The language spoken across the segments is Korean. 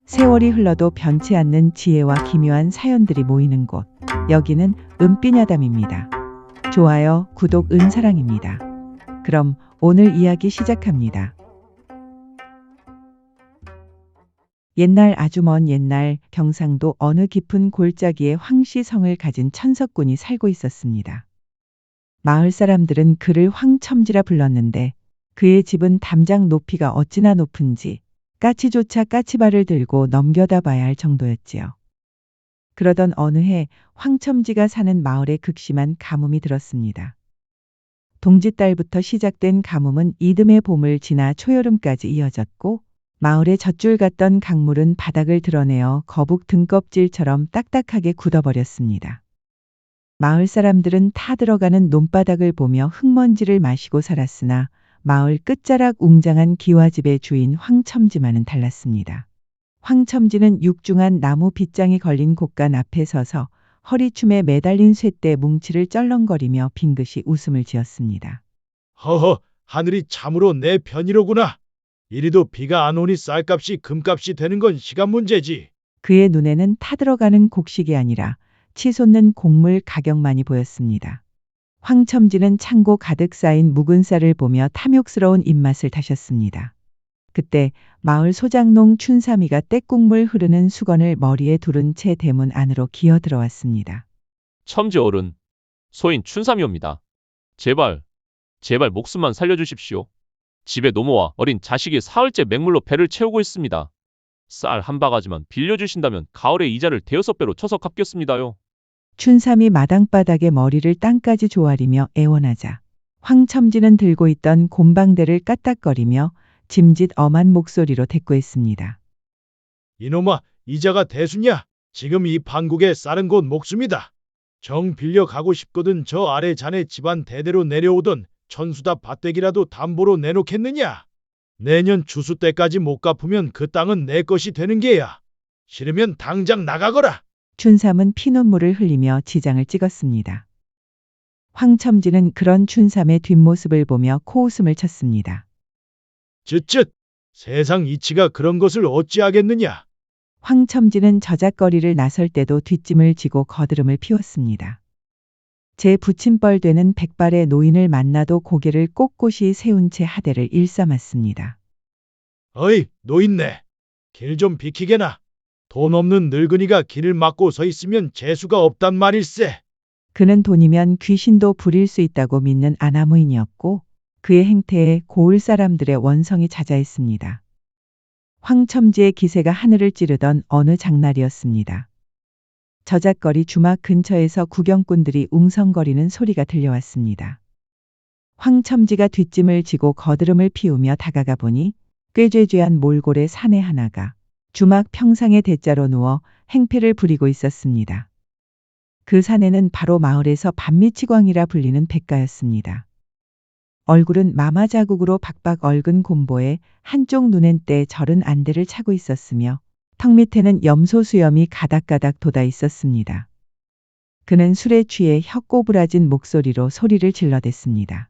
세월이 흘러도 변치 않는 지혜와 기묘한 사연들이 모이는 곳. 여기는 은빛야담입니다. 좋아요, 구독, 은사랑입니다. 그럼 오늘 이야기 시작합니다. 옛날, 아주 먼 옛날, 경상도 어느 깊은 골짜기에 황씨성을 가진 천석군이 살고 있었습니다. 마을 사람들은 그를 황첨지라 불렀는데 그의 집은 담장 높이가 어찌나 높은지 까치조차 까치발을 들고 넘겨다 봐야 할 정도였지요. 그러던 어느 해 황첨지가 사는 마을에 극심한 가뭄이 들었습니다. 동짓달부터 시작된 가뭄은 이듬해 봄을 지나 초여름까지 이어졌고, 마을의 젖줄 같던 강물은 바닥을 드러내어 거북 등껍질처럼 딱딱하게 굳어버렸습니다. 마을 사람들은 타들어가는 논바닥을 보며 흙먼지를 마시고 살았으나 마을 끝자락 웅장한 기와집의 주인 황첨지만은 달랐습니다. 황첨지는 육중한 나무 빗장이 걸린 곳간 앞에 서서 허리춤에 매달린 쇠대 뭉치를 쩔렁거리며 빙긋이 웃음을 지었습니다. 허허, 하늘이 참으로 내 편이로구나. 이리도 비가 안 오니 쌀값이 금값이 되는 건 시간 문제지. 그의 눈에는 타들어가는 곡식이 아니라 치솟는 곡물 가격만이 보였습니다. 황첨지는 창고 가득 쌓인 묵은 쌀을 보며 탐욕스러운 입맛을 다셨습니다. 그때 마을 소장농 춘삼이가 떼국물 흐르는 수건을 머리에 두른 채 대문 안으로 기어 들어왔습니다. 첨지 어른, 소인 춘삼이옵니다. 제발 목숨만 살려주십시오. 집에 노모와 어린 자식이 사흘째 맹물로 배를 채우고 있습니다. 쌀 한 바가지만 빌려주신다면 가을에 이자를 대여섯 배로 쳐서 갚겠습니다요. 춘삼이 마당바닥에 머리를 땅까지 조아리며 애원하자 황첨지는 들고 있던 곰방대를 까딱거리며 짐짓 엄한 목소리로 대꾸했습니다. 이놈아, 이자가 대수냐? 지금 이 판국에 쌀은 곧 목숨이다. 정 빌려 가고 싶거든 저 아래 자네 집안 대대로 내려오던 천수다 밭대기라도 담보로 내놓겠느냐? 내년 추수 때까지 못 갚으면 그 땅은 내 것이 되는 게야. 싫으면 당장 나가거라. 춘삼은 피눈물을 흘리며 지장을 찍었습니다. 황첨지는 그런 춘삼의 뒷모습을 보며 코웃음을 쳤습니다. 쯧쯧, 세상 이치가 그런 것을 어찌하겠느냐? 황첨지는 저작거리를 나설 때도 뒷짐을 지고 거드름을 피웠습니다. 제 부침벌 되는 백발의 노인을 만나도 고개를 꼿꼿이 세운 채 하대를 일삼았습니다. 어이, 노인네. 길 좀 비키게나. 돈 없는 늙은이가 길을 막고 서 있으면 재수가 없단 말일세. 그는 돈이면 귀신도 부릴 수 있다고 믿는 아나무인이었고 그의 행태에 고을 사람들의 원성이 자자했습니다. 황첨지의 기세가 하늘을 찌르던 어느 장날이었습니다. 저작거리 주막 근처에서 구경꾼들이 웅성거리는 소리가 들려왔습니다. 황첨지가 뒷짐을 지고 거드름을 피우며 다가가 보니 꾀죄죄한 몰골의 사내 하나가 주막 평상의 대자로 누워 행패를 부리고 있었습니다. 그 사내는 바로 마을에서 반미치광이라 불리는 백가였습니다. 얼굴은 마마자국으로 박박 얽은 곰보에 한쪽 눈엔 때 절은 안대를 차고 있었으며 턱 밑에는 염소 수염이 가닥가닥 돋아 있었습니다. 그는 술에 취해 혀 꼬부라진 목소리로 소리를 질러댔습니다.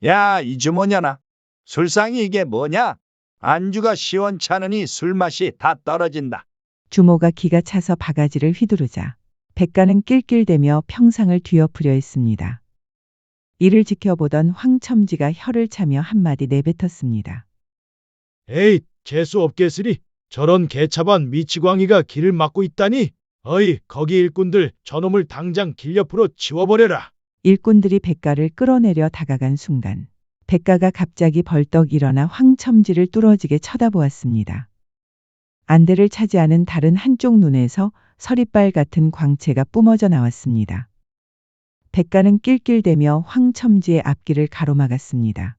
야, 이 주머냐나. 술상이 이게 뭐냐? 안주가 시원찮으니 술맛이 다 떨어진다. 주모가 기가 차서 바가지를 휘두르자 백가는 낄낄대며 평상을 뒤엎으려 했습니다. 이를 지켜보던 황첨지가 혀를 차며 한마디 내뱉었습니다. 에이, 재수 없겠으리. 저런 개차반 미치광이가 길을 막고 있다니. 어이, 거기 일꾼들 저놈을 당장 길 옆으로 치워버려라. 일꾼들이 백가를 끌어내려 다가간 순간 백가가 갑자기 벌떡 일어나 황첨지를 뚫어지게 쳐다보았습니다. 안대를 차지하는 다른 한쪽 눈에서 서리빨 같은 광채가 뿜어져 나왔습니다. 백가는 낄낄대며 황첨지의 앞길을 가로막았습니다.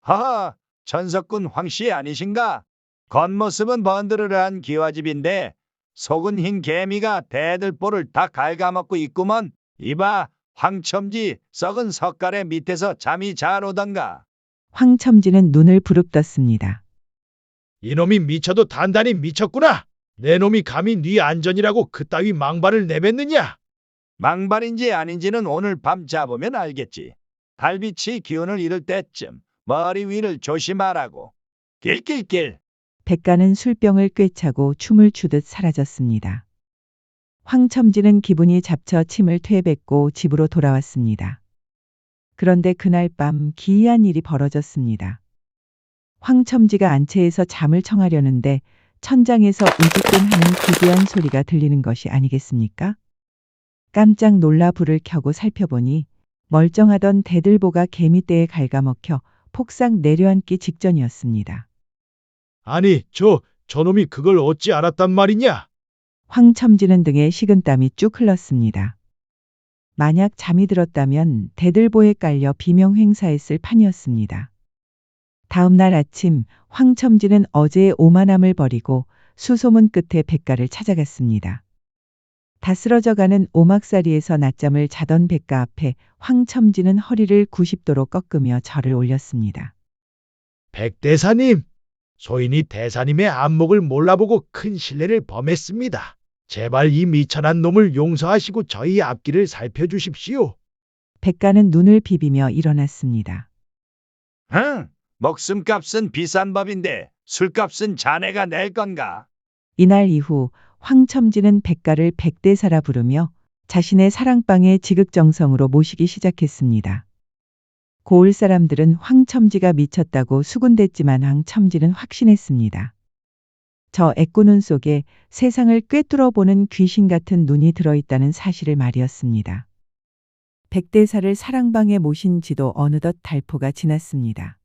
하하, 전석군 황씨 아니신가? 겉모습은 번드르르한 기와집인데 속은 흰 개미가 대들보를 다 갉아먹고 있구먼. 이봐, 황첨지 썩은 석가래 밑에서 잠이 잘 오던가. 황첨지는 눈을 부릅떴습니다. 이놈이 미쳐도 단단히 미쳤구나. 내 놈이 감히 네 안전이라고 그따위 망발을 내뱉느냐? 망발인지 아닌지는 오늘 밤 잡으면 알겠지. 달빛이 기운을 잃을 때쯤 머리 위를 조심하라고. 길길길. 백가는 술병을 꿰차고 춤을 추듯 사라졌습니다. 황첨지는 기분이 잡쳐 침을 퇴뱉고 집으로 돌아왔습니다. 그런데 그날 밤 기이한 일이 벌어졌습니다. 황첨지가 안채에서 잠을 청하려는데 천장에서 우지끈하는 기괴한 소리가 들리는 것이 아니겠습니까? 깜짝 놀라 불을 켜고 살펴보니 멀쩡하던 대들보가 개미떼에 갉아먹혀 폭삭 내려앉기 직전이었습니다. 아니, 저놈이 그걸 어찌 알았단 말이냐? 황첨지는 등에 식은땀이 쭉 흘렀습니다. 만약 잠이 들었다면 대들보에 깔려 비명횡사했을 판이었습니다. 다음 날 아침 황첨지는 어제의 오만함을 버리고 수소문 끝에 백가를 찾아갔습니다. 다 쓰러져가는 오막살이에서 낮잠을 자던 백가 앞에 황첨지는 허리를 90도로 꺾으며 절을 올렸습니다. 백대사님, 소인이 대사님의 안목을 몰라보고 큰 실례를 범했습니다. 제발 이 미천한 놈을 용서하시고 저희 앞길을 살펴주십시오. 백가는 눈을 비비며 일어났습니다. 목숨값은 비싼 법인데 술값은 자네가 낼 건가? 이날 이후 황첨지는 백가를 백대사라 부르며 자신의 사랑방에 지극정성으로 모시기 시작했습니다. 고을 사람들은 황첨지가 미쳤다고 수군댔지만 황첨지는 확신했습니다. 저 애꾸눈 속에 세상을 꿰뚫어 보는 귀신 같은 눈이 들어있다는 사실을 말이었습니다. 백대사를 사랑방에 모신 지도 어느덧 달포가 지났습니다.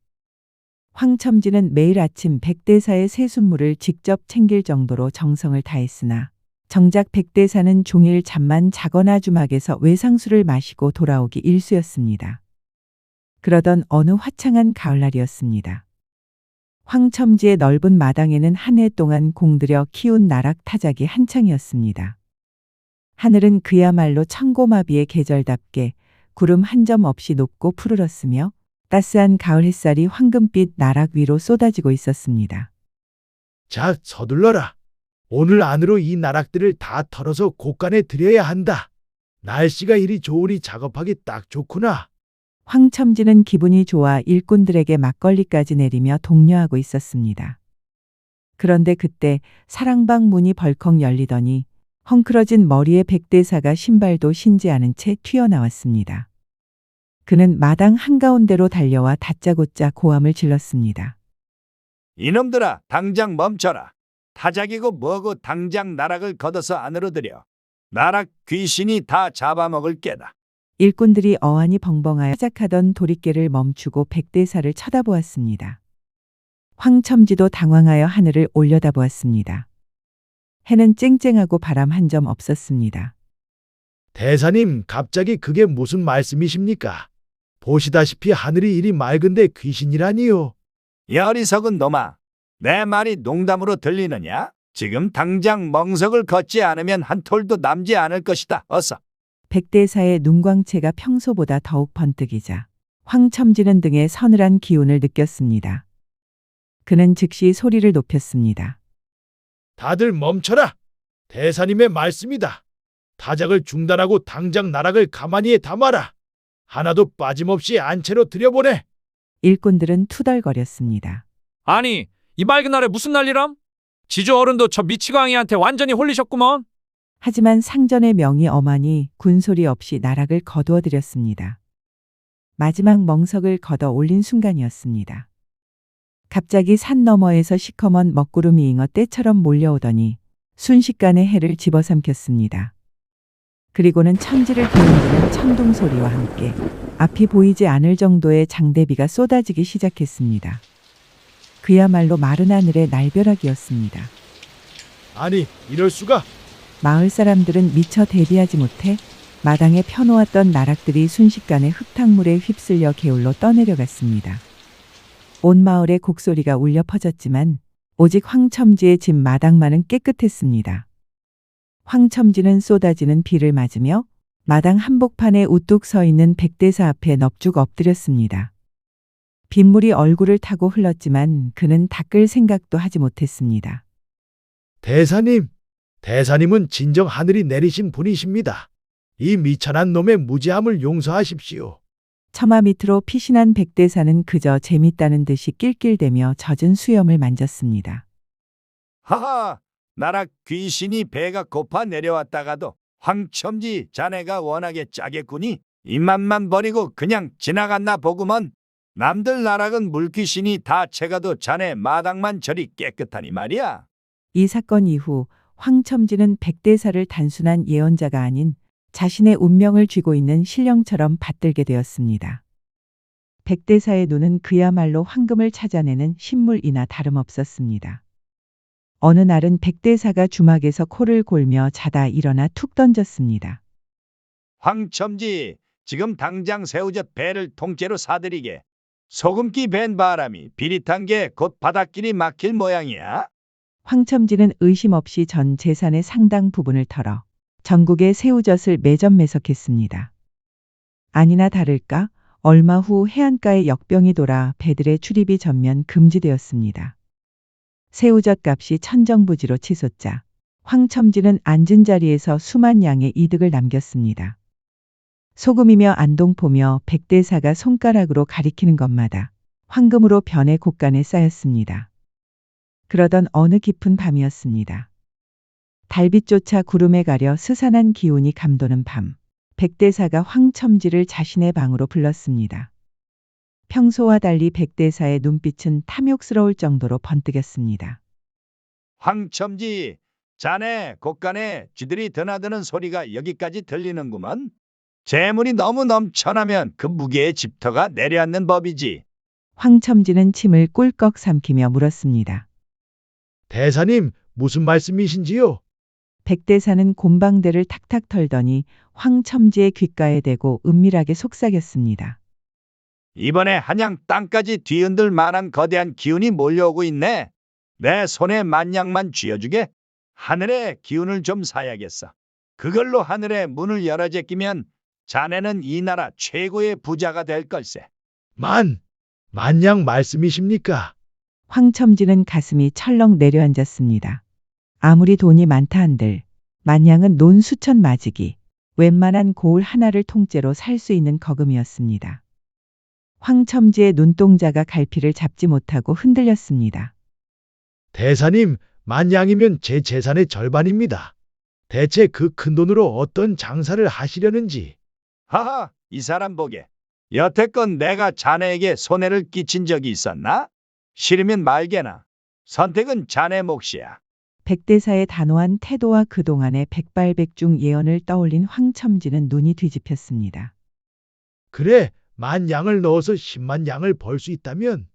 황첨지는 매일 아침 백대사의 세숫물을 직접 챙길 정도로 정성을 다했으나 정작 백대사는 종일 잠만 자거나 주막에서 외상술을 마시고 돌아오기 일쑤였습니다. 그러던 어느 화창한 가을날이었습니다. 황첨지의 넓은 마당에는 한 해 동안 공들여 키운 나락 타작이 한창이었습니다. 하늘은 그야말로 천고마비의 계절답게 구름 한 점 없이 높고 푸르렀으며 따스한 가을 햇살이 황금빛 나락 위로 쏟아지고 있었습니다. 자, 서둘러라. 오늘 안으로 이 나락들을 다 털어서 곳간에 들여야 한다. 날씨가 이리 좋으니 작업하기 딱 좋구나. 황첨지는 기분이 좋아 일꾼들에게 막걸리까지 내리며 독려하고 있었습니다. 그런데 그때 사랑방 문이 벌컥 열리더니 헝클어진 머리의 백대사가 신발도 신지 않은 채 튀어나왔습니다. 그는 마당 한가운데로 달려와 다짜고짜 고함을 질렀습니다. 이놈들아, 당장 멈춰라. 타작이고 뭐고 당장 나락을 걷어서 안으로 들여. 나락 귀신이 다 잡아먹을 게다. 일꾼들이 어안이 벙벙하여 타작하던 도리깨를 멈추고 백대사를 쳐다보았습니다. 황첨지도 당황하여 하늘을 올려다보았습니다. 해는 쨍쨍하고 바람 한 점 없었습니다. 대사님, 갑자기 그게 무슨 말씀이십니까? 보시다시피 하늘이 이리 맑은데 귀신이라니요. 이 어리석은 놈아, 내 말이 농담으로 들리느냐? 지금 당장 멍석을 걷지 않으면 한 톨도 남지 않을 것이다. 어서. 백대사의 눈광채가 평소보다 더욱 번뜩이자 황첨지는 등에 서늘한 기운을 느꼈습니다. 그는 즉시 소리를 높였습니다. 다들 멈춰라. 대사님의 말씀이다. 타작을 중단하고 당장 나락을 가만히에 담아라. 하나도 빠짐없이 안채로 들여보내. 일꾼들은 투덜거렸습니다. 아니, 이 맑은 날에 무슨 난리람? 지주 어른도 저 미치광이한테 완전히 홀리셨구먼. 하지만 상전의 명이 엄하니 군소리 없이 나락을 거두어 들였습니다. 마지막 멍석을 걷어 올린 순간이었습니다. 갑자기 산 너머에서 시커먼 먹구름이 잉어 떼처럼 몰려오더니 순식간에 해를 집어삼켰습니다. 그리고는 천지를 뒤흔드는 천둥 소리와 함께 앞이 보이지 않을 정도의 장대비가 쏟아지기 시작했습니다. 그야말로 마른 하늘의 날벼락이었습니다. 아니, 이럴 수가. 마을 사람들은 미처 대비하지 못해 마당에 펴놓았던 나락들이 순식간에 흙탕물에 휩쓸려 게을러 떠내려갔습니다. 온 마을에 곡소리가 울려 퍼졌지만 오직 황첨지의 집 마당만은 깨끗했습니다. 황첨지는 쏟아지는 비를 맞으며 마당 한복판에 우뚝 서 있는 백대사 앞에 넙죽 엎드렸습니다. 빗물이 얼굴을 타고 흘렀지만 그는 닦을 생각도 하지 못했습니다. 대사님, 대사님은 진정 하늘이 내리신 분이십니다. 이 미천한 놈의 무지함을 용서하십시오. 처마 밑으로 피신한 백대사는 그저 재밌다는 듯이 낄낄대며 젖은 수염을 만졌습니다. 하하, 나라 귀신이 배가 고파 내려왔다가도 황첨지 자네가 워낙에 짜겠구니 입맛만 버리고 그냥 지나갔나 보구먼. 남들 나락은 물귀신이 다 채가도 자네 마당만 저리 깨끗하니 말이야. 이 사건 이후 황첨지는 백대사를 단순한 예언자가 아닌 자신의 운명을 쥐고 있는 신령처럼 받들게 되었습니다. 백대사의 눈은 그야말로 황금을 찾아내는 신물이나 다름없었습니다. 어느 날은 백대사가 주막에서 코를 골며 자다 일어나 툭 던졌습니다. 황첨지, 지금 당장 새우젓 배를 통째로 사들이게. 소금기 밴 바람이 비릿한 게 곧 바닷길이 막힐 모양이야. 황첨지는 의심 없이 전 재산의 상당 부분을 털어 전국에 새우젓을 매점매석했습니다. 아니나 다를까 얼마 후 해안가에 역병이 돌아 배들의 출입이 전면 금지되었습니다. 새우젓 값이 천정부지로 치솟자 황첨지는 앉은 자리에서 수만 양의 이득을 남겼습니다. 소금이며 안동포며 백대사가 손가락으로 가리키는 것마다 황금으로 변의 곳간에 쌓였습니다. 그러던 어느 깊은 밤이었습니다. 달빛조차 구름에 가려 스산한 기운이 감도는 밤, 백대사가 황첨지를 자신의 방으로 불렀습니다. 평소와 달리 백대사의 눈빛은 탐욕스러울 정도로 번뜩였습니다. 황첨지, 자네 곳간에 쥐들이 드나드는 소리가 여기까지 들리는구먼. 재물이 너무 넘쳐나면 그 무게의 집터가 내려앉는 법이지. 황첨지는 침을 꿀꺽 삼키며 물었습니다. 대사님, 무슨 말씀이신지요? 백대사는 곰방대를 탁탁 털더니 황첨지의 귓가에 대고 은밀하게 속삭였습니다. 이번에 한양 땅까지 뒤흔들 만한 거대한 기운이 몰려오고 있네. 내 손에 만냥만 쥐어주게. 하늘의 기운을 좀 사야겠어. 그걸로 하늘의 문을 열어 제끼면 자네는 이 나라 최고의 부자가 될 걸세. 만냥 말씀이십니까? 황첨지는 가슴이 철렁 내려앉았습니다. 아무리 돈이 많다 한들 만냥은 논 수천 마지기, 웬만한 고을 하나를 통째로 살 수 있는 거금이었습니다. 황첨지의 눈동자가 갈피를 잡지 못하고 흔들렸습니다. 대사님, 만냥이면 제 재산의 절반입니다. 대체 그 큰 돈으로 어떤 장사를 하시려는지. 하하, 이 사람 보게. 여태껏 내가 자네에게 손해를 끼친 적이 있었나? 싫으면 말게나. 선택은 자네 몫이야. 백대사의 단호한 태도와 그동안의 백발백중 예언을 떠올린 황첨지는 눈이 뒤집혔습니다. 그래, 만냥을 넣어서 10만 양을 벌 수 있다면.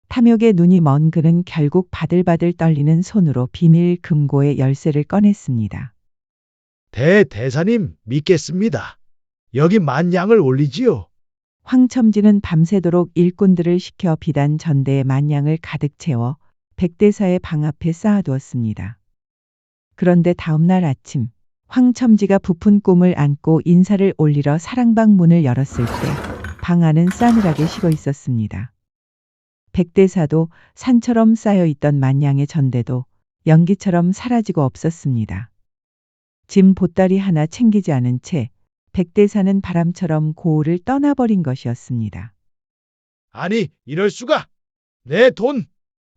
탐욕의 눈이 먼 그는 결국 바들바들 떨리는 손으로 비밀 금고의 열쇠를 꺼냈습니다. 대사님, 믿겠습니다. 여기 만냥을 올리지요. 황첨지는 밤새도록 일꾼들을 시켜 비단 전대에 만냥을 가득 채워 백대사의 방 앞에 쌓아두었습니다. 그런데 다음날 아침 황첨지가 부푼 꿈을 안고 인사를 올리러 사랑방 문을 열었을 때 방 안은 싸늘하게 식어 있었습니다. 백대사도 산처럼 쌓여있던 만냥의 전대도 연기처럼 사라지고 없었습니다. 짐 보따리 하나 챙기지 않은 채 백대사는 바람처럼 고을을 떠나버린 것이었습니다. 아니, 이럴 수가. 내 돈,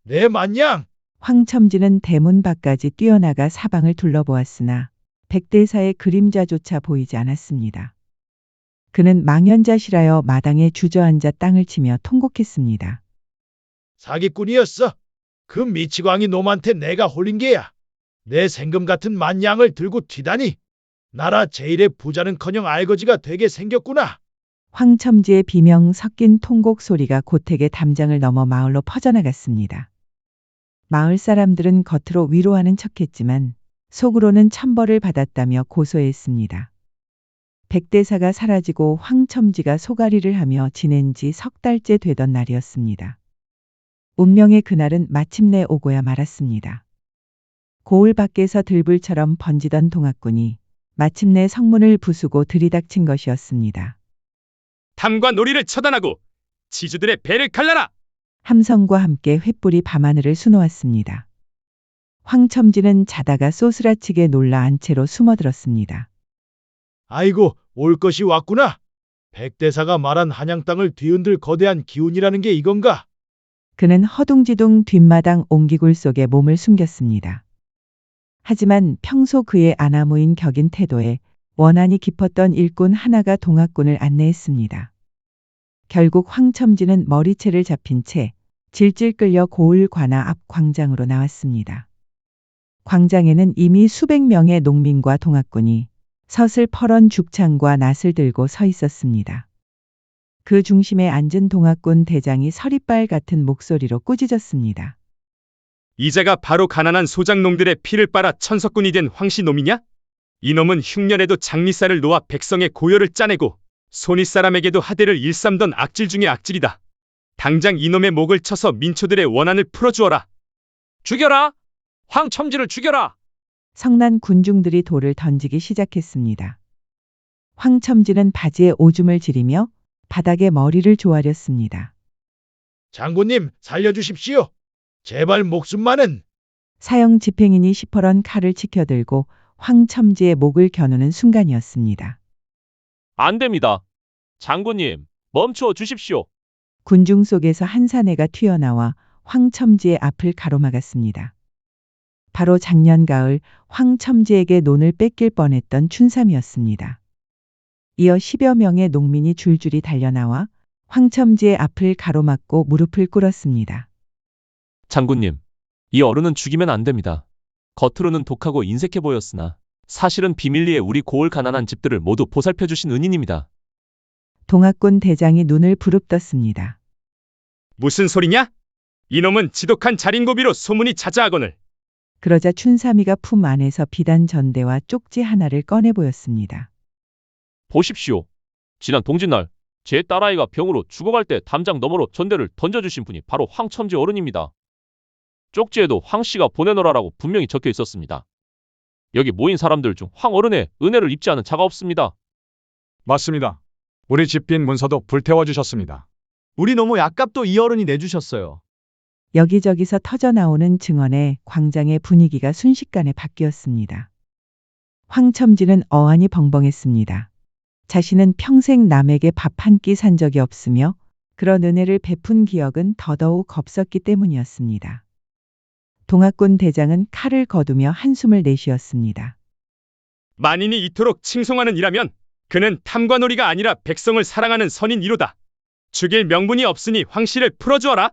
내 만냥. 황첨지는 대문 밖까지 뛰어나가 사방을 둘러보았으나 백대사의 그림자조차 보이지 않았습니다. 그는 망연자실하여 마당에 주저앉아 땅을 치며 통곡했습니다. 사기꾼이었어. 그 미치광이 놈한테 내가 홀린 게야. 내 생금 같은 만냥을 들고 튀다니. 나라 제일의 부자는커녕 알거지가 되게 생겼구나. 황첨지의 비명 섞인 통곡 소리가 고택의 담장을 넘어 마을로 퍼져나갔습니다. 마을 사람들은 겉으로 위로하는 척했지만 속으로는 천벌을 받았다며 고소했습니다. 백대사가 사라지고 황첨지가 소가리를 하며 지낸 지 석 달째 되던 날이었습니다. 운명의 그날은 마침내 오고야 말았습니다. 고을 밖에서 들불처럼 번지던 동학군이 마침내 성문을 부수고 들이닥친 것이었습니다. 탐과 놀이를 처단하고 지주들의 배를 갈라라! 함성과 함께 횃불이 밤하늘을 수놓았습니다. 황첨지는 자다가 쏘스라치게 놀라 안채로 숨어들었습니다. 아이고, 올 것이 왔구나. 백대사가 말한 한양 땅을 뒤흔들 거대한 기운이라는 게 이건가? 그는 허둥지둥 뒷마당 옹기굴 속에 몸을 숨겼습니다. 하지만 평소 그의 아나무인 격인 태도에 원한이 깊었던 일꾼 하나가 동학군을 안내했습니다. 결국 황첨지는 머리채를 잡힌 채 질질 끌려 고을 관아 앞 광장으로 나왔습니다. 광장에는 이미 수백 명의 농민과 동학군이 서슬퍼런 죽창과 낫을 들고 서 있었습니다. 그 중심에 앉은 동학군 대장이 서리빨 같은 목소리로 꾸짖었습니다. 이자가 바로 가난한 소작농들의 피를 빨아 천석군이 된 황씨놈이냐? 이놈은 흉년에도 장리쌀을 놓아 백성의 고요를 짜내고 손윗사람에게도 하대를 일삼던 악질 중의 악질이다. 당장 이놈의 목을 쳐서 민초들의 원한을 풀어주어라. 죽여라! 황첨지를 죽여라! 성난 군중들이 돌을 던지기 시작했습니다. 황첨지는 바지에 오줌을 지리며 바닥에 머리를 조아렸습니다. 장군님, 살려주십시오. 제발 목숨만은. 사형 집행인이 시퍼런 칼을 치켜들고 황첨지의 목을 겨누는 순간이었습니다. 안 됩니다. 장군님, 멈춰 주십시오. 군중 속에서 한 사내가 튀어나와 황첨지의 앞을 가로막았습니다. 바로 작년 가을 황첨지에게 논을 뺏길 뻔했던 춘삼이었습니다. 이어 10여 명의 농민이 줄줄이 달려나와 황첨지의 앞을 가로막고 무릎을 꿇었습니다. 장군님, 이 어른은 죽이면 안 됩니다. 겉으로는 독하고 인색해 보였으나 사실은 비밀리에 우리 고을 가난한 집들을 모두 보살펴 주신 은인입니다. 동학군 대장이 눈을 부릅떴습니다. 무슨 소리냐? 이놈은 지독한 자린고비로 소문이 자자하거늘. 그러자 춘삼이가 품 안에서 비단 전대와 쪽지 하나를 꺼내 보였습니다. 보십시오. 지난 동짓날 제 딸아이가 병으로 죽어갈 때 담장 너머로 전대를 던져주신 분이 바로 황첨지 어른입니다. 쪽지에도 황씨가 보내놓으라고 분명히 적혀 있었습니다. 여기 모인 사람들 중 황 어른의 은혜를 입지 않은 자가 없습니다. 맞습니다. 우리 집 빈 문서도 불태워 주셨습니다. 우리 노모 약값도 이 어른이 내주셨어요. 여기저기서 터져나오는 증언에 광장의 분위기가 순식간에 바뀌었습니다. 황첨지는 어안이 벙벙했습니다. 자신은 평생 남에게 밥 한 끼 산 적이 없으며 그런 은혜를 베푼 기억은 더더욱 없었기 때문이었습니다. 동학군 대장은 칼을 거두며 한숨을 내쉬었습니다. 만인이 이토록 칭송하는 이라면 그는 탐관오리가 아니라 백성을 사랑하는 선인이로다. 죽일 명분이 없으니 황씨를 풀어주어라.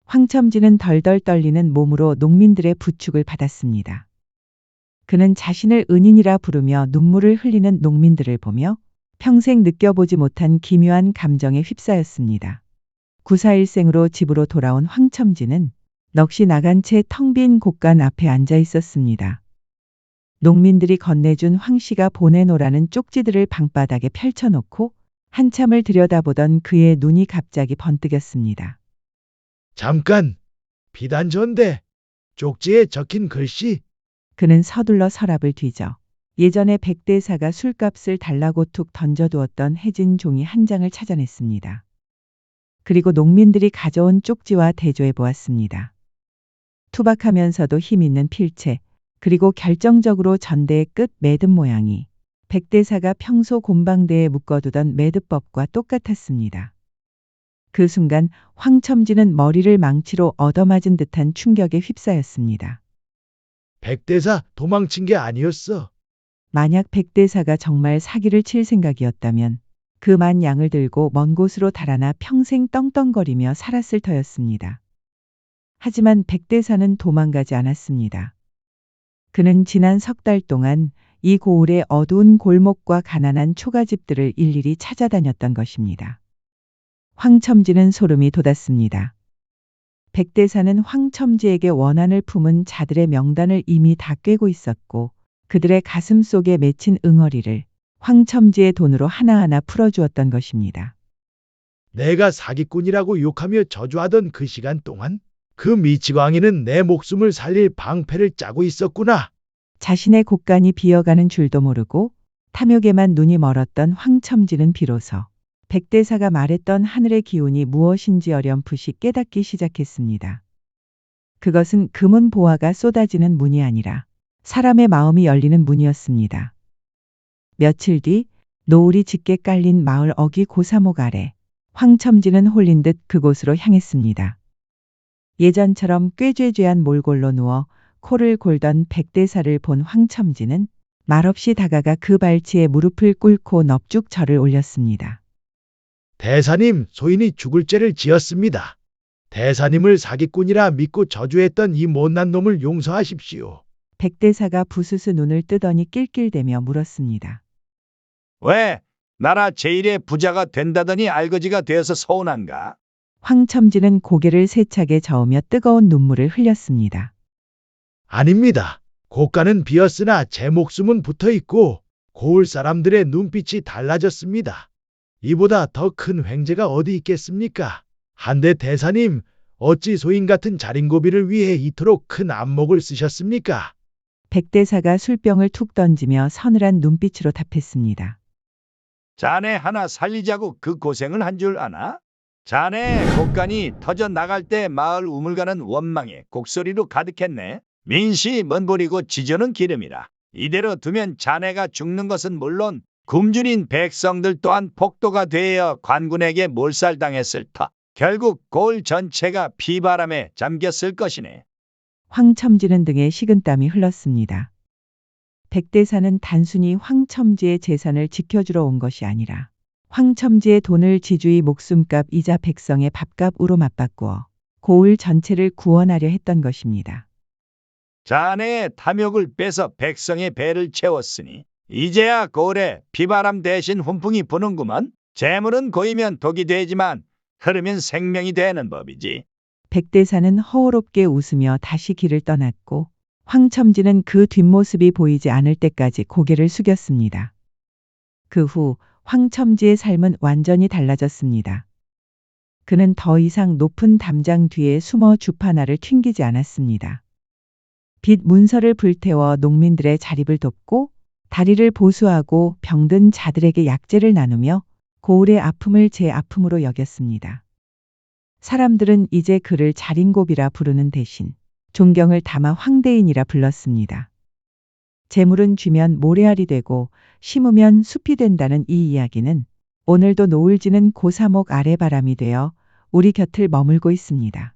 황첨지는 덜덜 떨리는 몸으로 농민들의 부축을 받았습니다. 그는 자신을 은인이라 부르며 눈물을 흘리는 농민들을 보며 평생 느껴보지 못한 기묘한 감정에 휩싸였습니다. 구사일생으로 집으로 돌아온 황첨지는 넋이 나간 채 텅 빈 곡간 앞에 앉아 있었습니다. 농민들이 건네준 황씨가 보내놓으라는 쪽지들을 방바닥에 펼쳐놓고 한참을 들여다보던 그의 눈이 갑자기 번뜩였습니다. 잠깐. 비단전대. 쪽지에 적힌 글씨. 그는 서둘러 서랍을 뒤져 예전에 백대사가 술값을 달라고 툭 던져두었던 해진 종이 한 장을 찾아냈습니다. 그리고 농민들이 가져온 쪽지와 대조해 보았습니다. 투박하면서도 힘있는 필체, 그리고 결정적으로 전대의 끝 매듭 모양이 백대사가 평소 곰방대에 묶어두던 매듭법과 똑같았습니다. 그 순간 황첨지는 머리를 망치로 얻어맞은 듯한 충격에 휩싸였습니다. 백대사 도망친 게 아니었어. 만약 백대사가 정말 사기를 칠 생각이었다면 그만 양을 들고 먼 곳으로 달아나 평생 떵떵거리며 살았을 터였습니다. 하지만 백대사는 도망가지 않았습니다. 그는 지난 석 달 동안 이 고을의 어두운 골목과 가난한 초가집들을 일일이 찾아다녔던 것입니다. 황첨지는 소름이 돋았습니다. 백대사는 황첨지에게 원한을 품은 자들의 명단을 이미 다 꿰고 있었고 그들의 가슴 속에 맺힌 응어리를 황첨지의 돈으로 하나하나 풀어주었던 것입니다. 내가 사기꾼이라고 욕하며 저주하던 그 시간 동안 그 미치광이는 내 목숨을 살릴 방패를 짜고 있었구나. 자신의 곡간이 비어가는 줄도 모르고 탐욕에만 눈이 멀었던 황첨지는 비로소 백대사가 말했던 하늘의 기운이 무엇인지 어렴풋이 깨닫기 시작했습니다. 그것은 금은 보화가 쏟아지는 문이 아니라 사람의 마음이 열리는 문이었습니다. 며칠 뒤 노을이 짙게 깔린 마을 어귀 고사목 아래 황첨지는 홀린 듯 그곳으로 향했습니다. 예전처럼 꾀죄죄한 몰골로 누워 코를 골던 백대사를 본 황첨지는 말없이 다가가 그 발치에 무릎을 꿇고 넙죽 절을 올렸습니다. 대사님, 소인이 죽을 죄를 지었습니다. 대사님을 사기꾼이라 믿고 저주했던 이 못난 놈을 용서하십시오. 백대사가 부스스 눈을 뜨더니 낄낄대며 물었습니다. 왜? 나라 제1의 부자가 된다더니 알거지가 되어서 서운한가? 황첨지는 고개를 세차게 저으며 뜨거운 눈물을 흘렸습니다. 아닙니다. 고가는 비었으나 제 목숨은 붙어 있고 고을 사람들의 눈빛이 달라졌습니다. 이보다 더 큰 횡재가 어디 있겠습니까? 한데 대사님, 어찌 소인 같은 자린고비를 위해 이토록 큰 안목을 쓰셨습니까? 백대사가 술병을 툭 던지며 서늘한 눈빛으로 답했습니다. 자네 하나 살리자고 그 고생을 한 줄 아나? 자네 곡간이 터져 나갈 때 마을 우물가는 원망에 곡소리로 가득했네. 민시 먼보리고 지저는 기름이라. 이대로 두면 자네가 죽는 것은 물론 굶주린 백성들 또한 폭도가 되어 관군에게 몰살당했을 터. 결국 고을 전체가 피바람에 잠겼을 것이네. 황첨지는 등에 식은땀이 흘렀습니다. 백대사는 단순히 황첨지의 재산을 지켜주러 온 것이 아니라 황첨지의 돈을 지주의 목숨값이자 백성의 밥값으로 맞바꾸어 고을 전체를 구원하려 했던 것입니다. 자네의 탐욕을 빼서 백성의 배를 채웠으니 이제야 고을에 비바람 대신 훈풍이 부는구먼. 재물은 고이면 독이 되지만 흐르면 생명이 되는 법이지. 백대사는 허우롭게 웃으며 다시 길을 떠났고 황첨지는 그 뒷모습이 보이지 않을 때까지 고개를 숙였습니다. 그 후 황첨지의 삶은 완전히 달라졌습니다. 그는 더 이상 높은 담장 뒤에 숨어 주파나를 튕기지 않았습니다. 빚 문서를 불태워 농민들의 자립을 돕고 다리를 보수하고 병든 자들에게 약재를 나누며 고을의 아픔을 제 아픔으로 여겼습니다. 사람들은 이제 그를 자린고비라 부르는 대신 존경을 담아 황대인이라 불렀습니다. 재물은 쥐면 모래알이 되고 심으면 숲이 된다는 이 이야기는 오늘도 노을 지는 고사목 아래 바람이 되어 우리 곁을 머물고 있습니다.